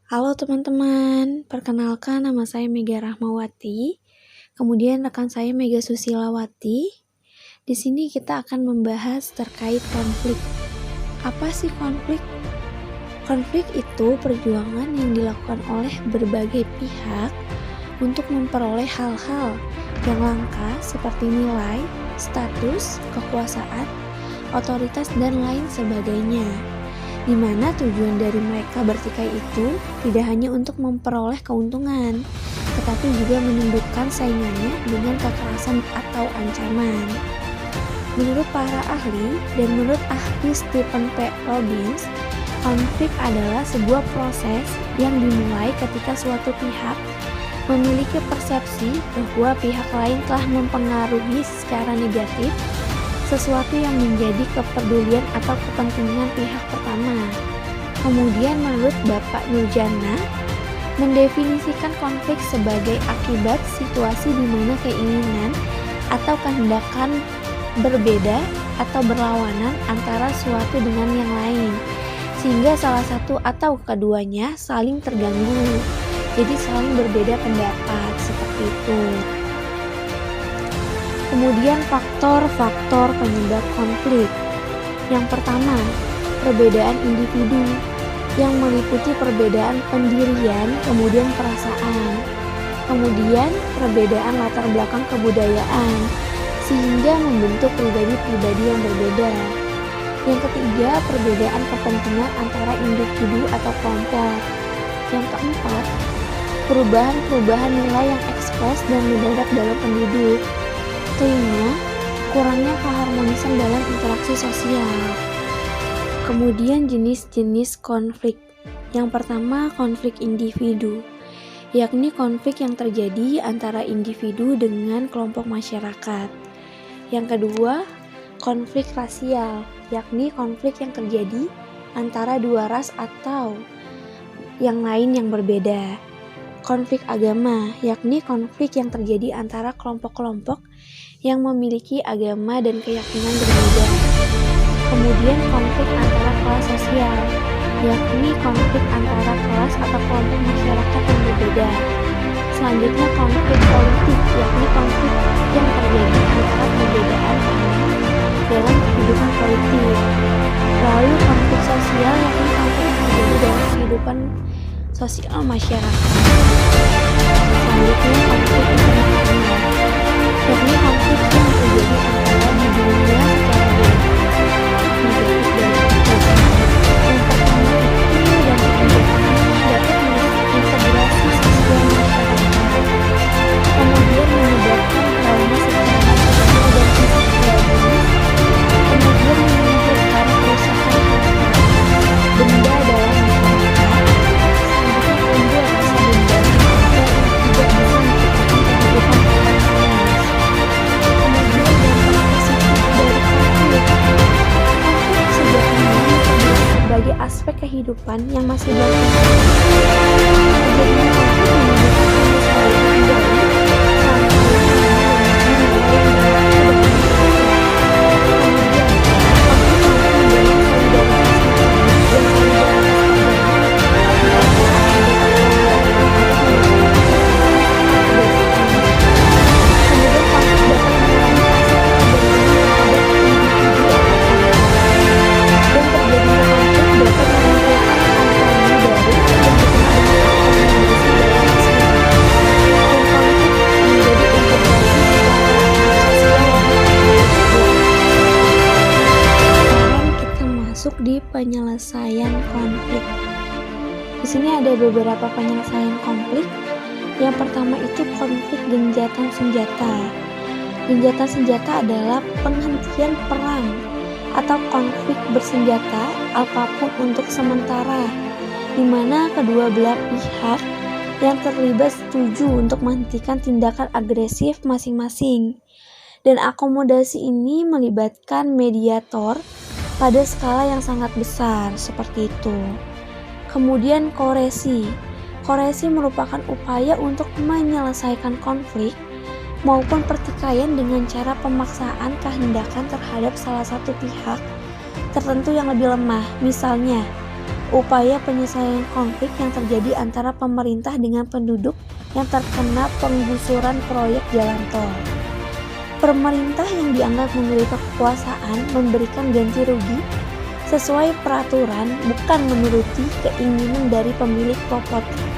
Halo teman-teman, perkenalkan nama saya Mega Rahmawati. Kemudian rekan saya Mega Susilawati. Di sini kita akan membahas terkait konflik. Apa sih konflik? Konflik itu perjuangan yang dilakukan oleh berbagai pihak untuk memperoleh hal-hal yang langka seperti nilai, status, kekuasaan, otoritas, dan lain sebagainya. Di mana tujuan dari mereka bertikai itu tidak hanya untuk memperoleh keuntungan, tetapi juga menundukkan saingannya dengan kekerasan atau ancaman. Menurut para ahli dan menurut ahli Stephen P. Robbins, konflik adalah sebuah proses yang dimulai ketika suatu pihak memiliki persepsi bahwa pihak lain telah mempengaruhi secara negatif sesuatu yang menjadi kepedulian atau kepentingan pihak pertama. Kemudian menurut Bapak Nurjana, mendefinisikan konflik sebagai akibat situasi di mana keinginan atau kehendakan berbeda atau berlawanan antara suatu dengan yang lain, sehingga salah satu atau keduanya saling terganggu. Jadi saling berbeda pendapat, seperti itu. Kemudian faktor-faktor penyebab konflik. Yang pertama, perbedaan individu yang meliputi perbedaan pendirian, kemudian perasaan. Kemudian perbedaan latar belakang kebudayaan, sehingga membentuk pribadi-pribadi yang berbeda. Yang ketiga, perbedaan kepentingan antara individu atau kelompok. Yang keempat, perubahan-perubahan nilai yang ekspres dan mendadak dalam penduduk. Kelima, kurangnya keharmonisan dalam interaksi sosial. Kemudian jenis-jenis konflik. Yang pertama, konflik individu, yakni konflik yang terjadi antara individu dengan kelompok masyarakat. Yang kedua, konflik rasial, yakni konflik yang terjadi antara dua ras atau yang lain yang berbeda. Konflik agama, yakni konflik yang terjadi antara kelompok-kelompok yang memiliki agama dan keyakinan berbeda. Kemudian konflik antara kelas sosial, yakni konflik antara kelas atau kelompok masyarakat yang berbeda. Selanjutnya konflik politik, yakni konflik yang terjadi antara perbedaan dalam kehidupan politik. Lalu konflik sosial, yakni konflik yang terjadi dalam kehidupan sosial masyarakat. Selanjutnya konflik internasional, yakni konflik yang terjadi antara di dunia secara global. Yang pertama itu dan kebijakannya dapat mengintegrasi sosial masyarakat, kemudian menyebabkan trauma secara sosial dan psikologis, kemudian menimbulkan kerusakan harta, benda dalam masyarakat, selanjutnya timbul rasa dendam yang tidak bisa menciptakan kehidupan orang lain. Kemudian dampak positif dari konflik. Konflik sejatinya terjadi sebagai aspek kehidupan yang masih berkembang. Terjadinya konflik menunjukkan keniscayaan dari salah satu di penyelesaian konflik. Di sini ada beberapa penyelesaian konflik. Yang pertama itu konflik genjatan senjata. Genjatan senjata adalah penghentian perang atau konflik bersenjata apapun untuk sementara, di mana kedua belah pihak yang terlibat setuju untuk menghentikan tindakan agresif masing-masing. Dan akomodasi ini melibatkan mediator pada skala yang sangat besar, seperti itu. Kemudian koeresi. Koeresi merupakan upaya untuk menyelesaikan konflik maupun pertikaian dengan cara pemaksaan kehendakan terhadap salah satu pihak tertentu yang lebih lemah. Misalnya, upaya penyelesaian konflik yang terjadi antara pemerintah dengan penduduk yang terkena penggusuran proyek jalan tol. Pemerintah yang dianggap memiliki kekuasaan memberikan ganti rugi sesuai peraturan, bukan menuruti keinginan dari pemilik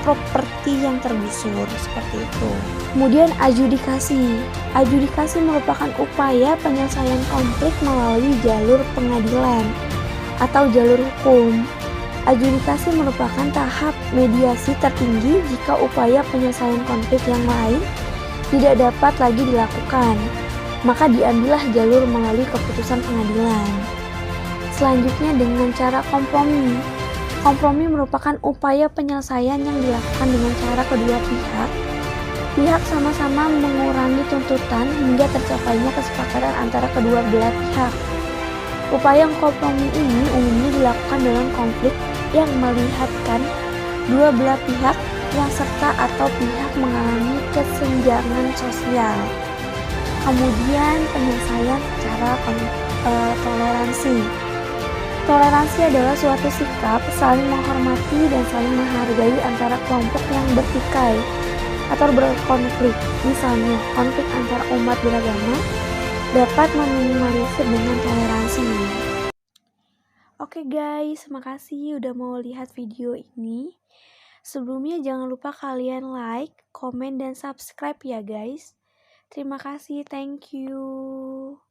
properti yang tergusur, seperti itu. Kemudian adjudikasi. Adjudikasi merupakan upaya penyelesaian konflik melalui jalur pengadilan atau jalur hukum. Adjudikasi merupakan tahap mediasi tertinggi jika upaya penyelesaian konflik yang lain tidak dapat lagi dilakukan, maka diambillah jalur melalui keputusan pengadilan. Selanjutnya dengan cara kompromi. Kompromi merupakan upaya penyelesaian yang dilakukan dengan cara kedua pihak sama-sama mengurangi tuntutan hingga tercapainya kesepakatan antara kedua belah pihak. Upaya kompromi ini umumnya dilakukan dalam konflik yang melihatkan dua belah pihak yang serta atau pihak mengalami kesenjangan sosial. Kemudian penyelesaian secara toleransi. Toleransi adalah suatu sikap saling menghormati dan saling menghargai antara kelompok yang bertikai atau berkonflik. Misalnya, konflik antar umat beragama dapat meminimalisir dengan toleransi. Oke guys, makasih udah mau lihat video ini. Sebelumnya jangan lupa kalian like, komen, dan subscribe ya guys. Terima kasih, thank you.